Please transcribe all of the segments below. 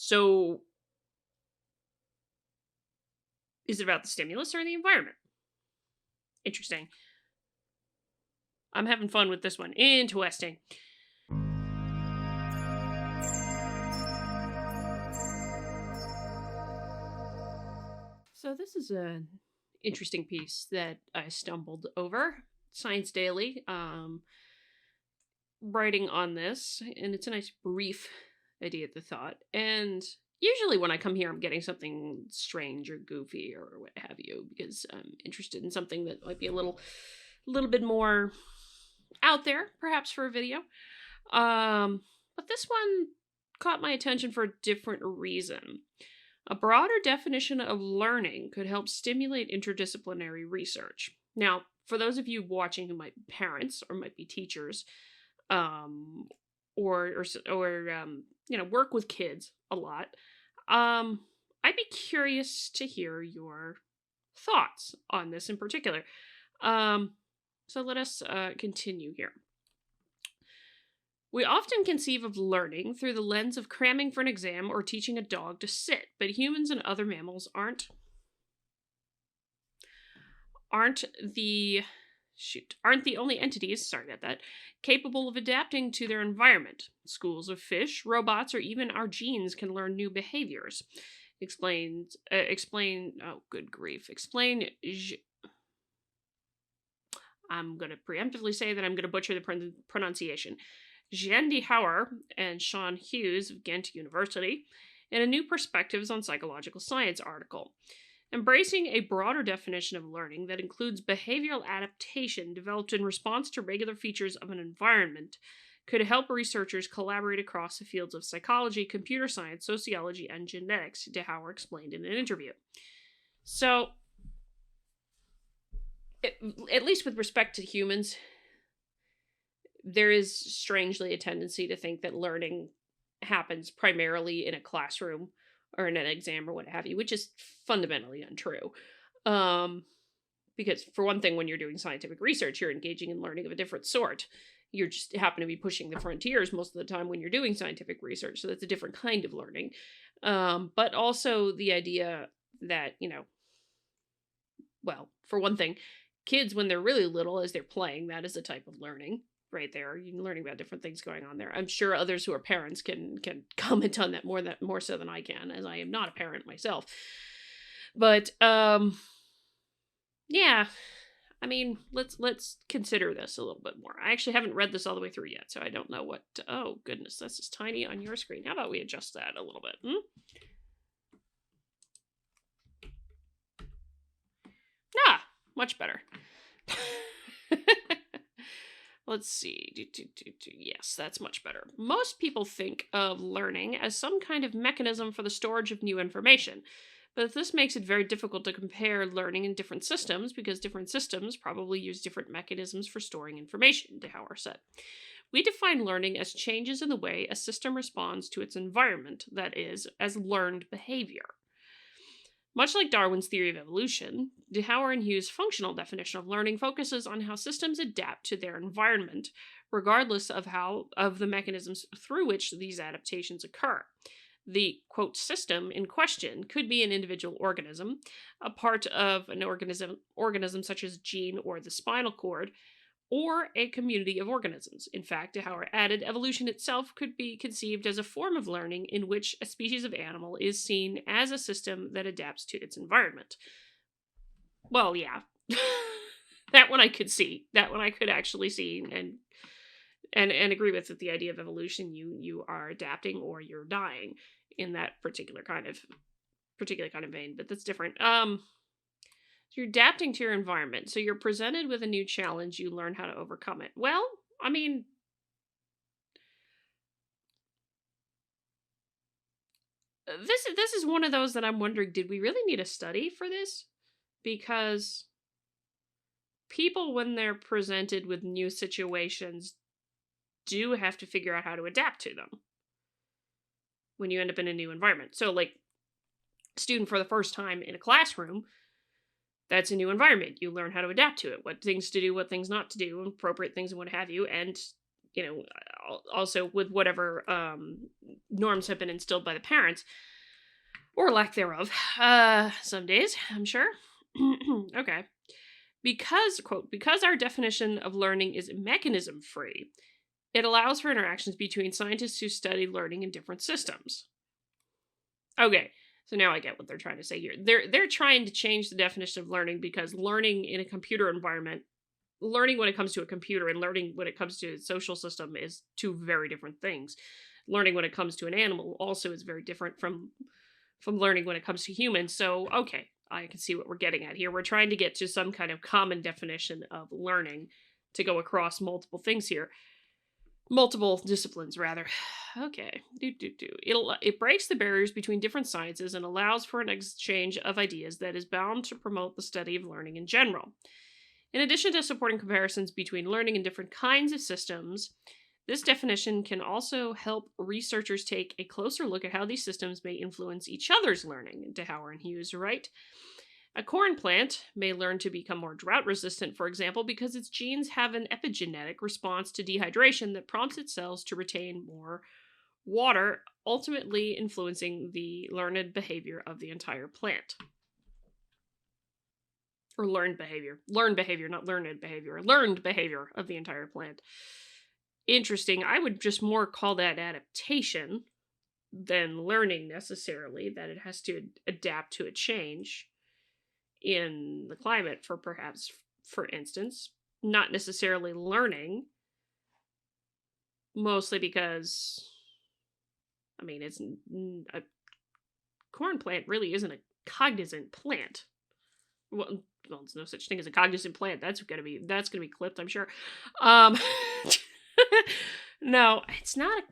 So, is it about the stimulus or the environment? Interesting. I'm having fun with this one. Interesting. So this is an interesting piece that I stumbled over. Science Daily, writing on this, and it's a nice brief idea at the thought. And usually when I come here, I'm getting something strange or goofy or what have you, because I'm interested in something that might be a little bit more out there, perhaps for a video. But this one caught my attention for a different reason. A broader definition of learning could help stimulate interdisciplinary research. Now, for those of you watching who might be parents or might be teachers, um, or work with kids a lot, I'd be curious to hear your thoughts on this in particular. So let us continue here. We often conceive of learning through the lens of cramming for an exam or teaching a dog to sit, but humans and other mammals aren't the only entities, sorry about that, capable of adapting to their environment. Schools of fish, robots, or even our genes can learn new behaviors. I'm going to preemptively say that I'm going to butcher the pronunciation. Jean Hauer and Sean Hughes of Ghent University in a New Perspectives on Psychological Science article. Embracing a broader definition of learning that includes behavioral adaptation developed in response to regular features of an environment could help researchers collaborate across the fields of psychology, computer science, sociology, and genetics, De Hauer explained in an interview. So, at least with respect to humans, there is strangely a tendency to think that learning happens primarily in a classroom or in an exam or what have you, which is fundamentally untrue. Because for one thing, when you're doing scientific research, you're engaging in learning of a different sort. You just happen to be pushing the frontiers most of the time when you're doing scientific research, so that's a different kind of learning. But also the idea that, well, for one thing, kids, when they're really little, as they're playing, that is a type of learning right there. You're learning about different things going on there. I'm sure others who are parents can comment on that more so than I can, as I am not a parent myself. But yeah, I mean, let's consider this a little bit more. I actually haven't read this all the way through yet, so I don't know what. Oh goodness, this is tiny on your screen. How about we adjust that a little bit? Much better. Let's see. Yes, that's much better. Most people think of learning as some kind of mechanism for the storage of new information, but this makes it very difficult to compare learning in different systems because different systems probably use different mechanisms for storing information, De Hauer said. We define learning as changes in the way a system responds to its environment, that is, as learned behavior. Much like Darwin's theory of evolution, De Hauer and Hughes' functional definition of learning focuses on how systems adapt to their environment, regardless of the mechanisms through which these adaptations occur. The, quote, system in question could be an individual organism, a part of an organism such as a gene or the spinal cord, or a community of organisms. In fact, De Hauer added, evolution itself could be conceived as a form of learning in which a species of animal is seen as a system that adapts to its environment. Well, yeah. That one I could see. That one I could actually see and agree with the idea of evolution. You are adapting or you're dying in that particular kind of vein, but that's different. You're adapting to your environment. So you're presented with a new challenge, you learn how to overcome it. Well, I mean, this is one of those that I'm wondering, did we really need a study for this? Because people, when they're presented with new situations, do have to figure out how to adapt to them when you end up in a new environment. So, like, student for the first time in a classroom, that's a new environment. You learn how to adapt to it, what things to do, what things not to do, appropriate things and what have you. And, also with whatever norms have been instilled by the parents or lack thereof. Some days, I'm sure. Okay. Because, quote, because our definition of learning is mechanism free, it allows for interactions between scientists who study learning in different systems. Okay, so now I get what they're trying to say here. They're trying to change the definition of learning because learning in a computer environment, learning when it comes to a computer and learning when it comes to a social system is two very different things. Learning when it comes to an animal also is very different from learning when it comes to humans. So, okay, I can see what we're getting at here. We're trying to get to some kind of common definition of learning to go across multiple things here. Multiple disciplines, rather. Okay. It breaks the barriers between different sciences and allows for an exchange of ideas that is bound to promote the study of learning in general. In addition to supporting comparisons between learning in different kinds of systems, this definition can also help researchers take a closer look at how these systems may influence each other's learning. DeHauer and Hughes write. A corn plant may learn to become more drought resistant, for example, because its genes have an epigenetic response to dehydration that prompts its cells to retain more water, ultimately influencing the learned behavior of the entire plant. Or learned behavior. Learned behavior, not learned behavior. Learned behavior of the entire plant. Interesting. I would just more call that adaptation than learning necessarily, that it has to adapt to a change in the climate, for instance, not necessarily learning, mostly because, I mean, a corn plant really isn't a cognizant plant. Well, there's no such thing as a cognizant plant. That's gonna be clipped, I'm sure. No, it's not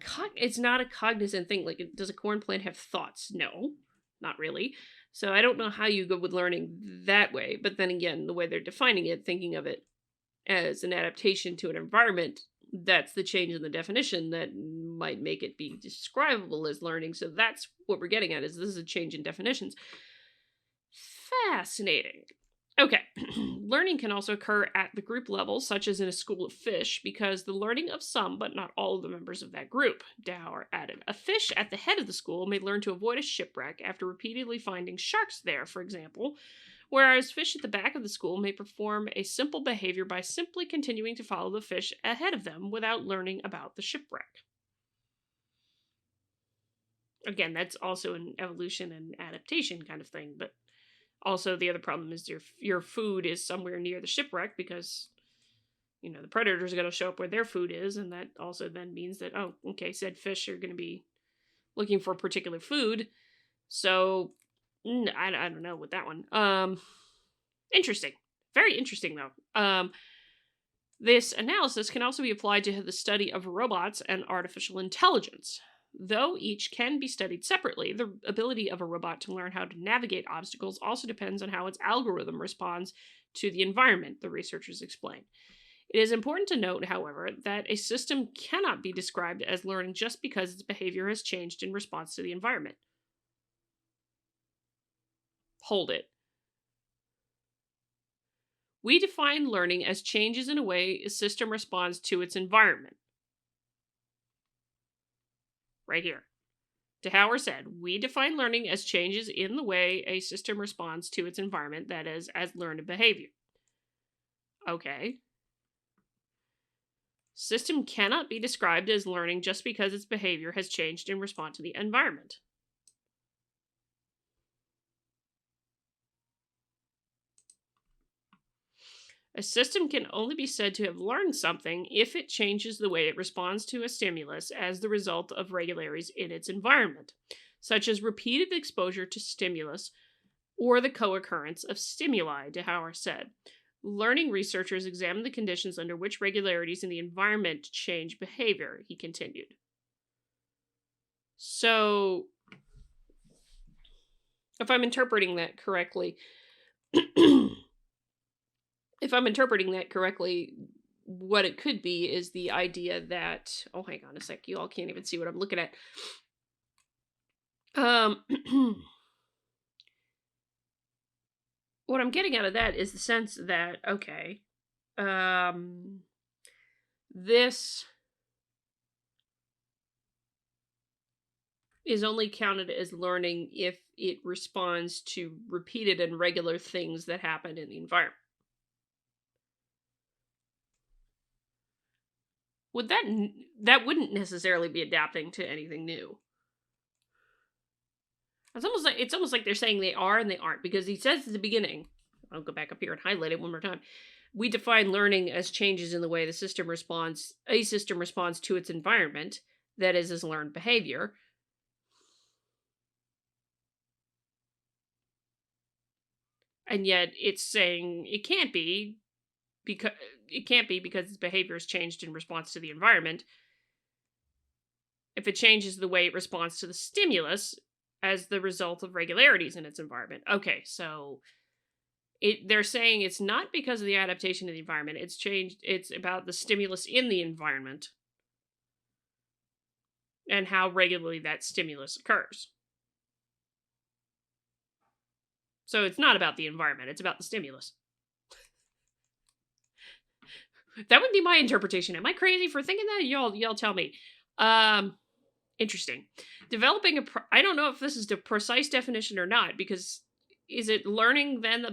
a cognizant thing. Like, does a corn plant have thoughts? No, not really. So I don't know how you go with learning that way. But then again, the way they're defining it, thinking of it as an adaptation to an environment, that's the change in the definition that might make it be describable as learning. So that's what we're getting at, is this is a change in definitions. Fascinating. Okay, learning can also occur at the group level, such as in a school of fish, because the learning of some, but not all of the members of that group. Dower added, a fish at the head of the school may learn to avoid a shipwreck after repeatedly finding sharks there, for example, whereas fish at the back of the school may perform a simple behavior by simply continuing to follow the fish ahead of them without learning about the shipwreck. Again, that's also an evolution and adaptation kind of thing, but also, the other problem is your food is somewhere near the shipwreck because, the predators are going to show up where their food is, and that also then means that, oh, okay, said fish are going to be looking for particular food. So, I don't know with that one. Interesting. Very interesting, though. This analysis can also be applied to the study of robots and artificial intelligence. Though each can be studied separately, the ability of a robot to learn how to navigate obstacles also depends on how its algorithm responds to the environment, the researchers explain. It is important to note, however, that a system cannot be described as learning just because its behavior has changed in response to the environment. Hold it. We define learning as changes in a way a system responds to its environment. Right here. DeHauer said, we define learning as changes in the way a system responds to its environment, that is, as learned behavior. Okay. System cannot be described as learning just because its behavior has changed in response to the environment. A system can only be said to have learned something if it changes the way it responds to a stimulus as the result of regularities in its environment, such as repeated exposure to stimulus or the co-occurrence of stimuli, DeHauer said. Learning researchers examine the conditions under which regularities in the environment change behavior, he continued. So, if I'm interpreting that correctly, what it could be is the idea that, oh, hang on a sec, you all can't even see what I'm looking at. What I'm getting out of that is the sense that, okay, this is only counted as learning if it responds to repeated and regular things that happen in the environment. Would that wouldn't necessarily be adapting to anything new? It's almost like they're saying they are and they aren't, because he says at the beginning, I'll go back up here and highlight it one more time. We define learning as changes in the way a system responds to its environment, that is, as learned behavior. And yet it's saying because it can't be because its behavior has changed in response to the environment. If it changes the way it responds to the stimulus as the result of regularities in its environment. Okay, so they're saying it's not because of the adaptation to the environment. It's about the stimulus in the environment and how regularly that stimulus occurs. So it's not about the environment, it's about the stimulus. That would be my interpretation. Am I crazy for thinking that? Y'all tell me. Interesting. I don't know if this is the precise definition or not, because is it learning then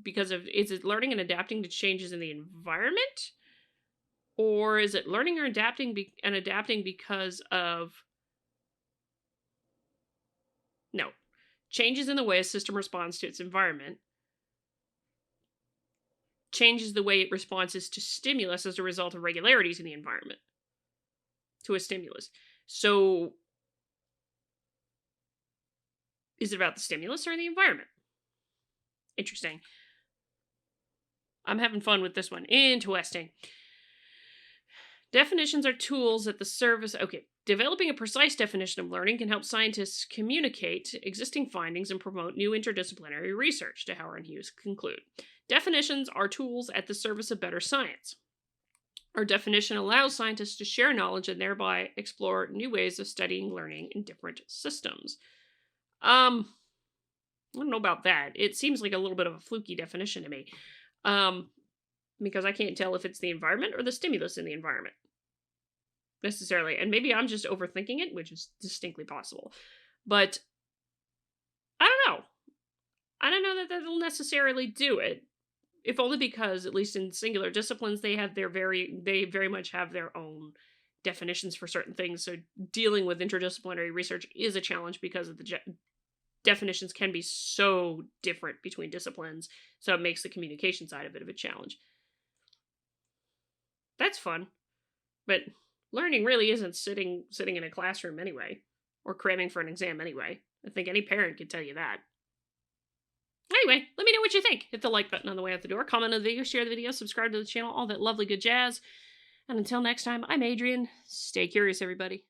is it learning and adapting to changes in the environment? Or is it learning or adapting because of changes in the way a system responds to its environment, changes the way it responds to stimulus as a result of regularities in the environment to a stimulus. So, is it about the stimulus or the environment? Interesting. I'm having fun with this one. Interesting. Definitions are tools at the service. Okay. Developing a precise definition of learning can help scientists communicate existing findings and promote new interdisciplinary research, DeHauer and Hughes conclude. Definitions are tools at the service of better science. Our definition allows scientists to share knowledge and thereby explore new ways of studying learning in different systems. I don't know about that. It seems like a little bit of a fluky definition to me. Because I can't tell if it's the environment or the stimulus in the environment necessarily. And maybe I'm just overthinking it, which is distinctly possible. But I don't know. I don't know that that'll necessarily do it. If only because, at least in singular disciplines, they very much have their own definitions for certain things. So dealing with interdisciplinary research is a challenge because of the definitions can be so different between disciplines. So it makes the communication side a bit of a challenge. That's fun. But learning really isn't sitting in a classroom anyway, or cramming for an exam anyway. I think any parent could tell you that. Anyway, let me know what you think. Hit the like button on the way out the door, comment on the video, share the video, subscribe to the channel, all that lovely good jazz. And until next time, I'm Adrian. Stay curious, everybody.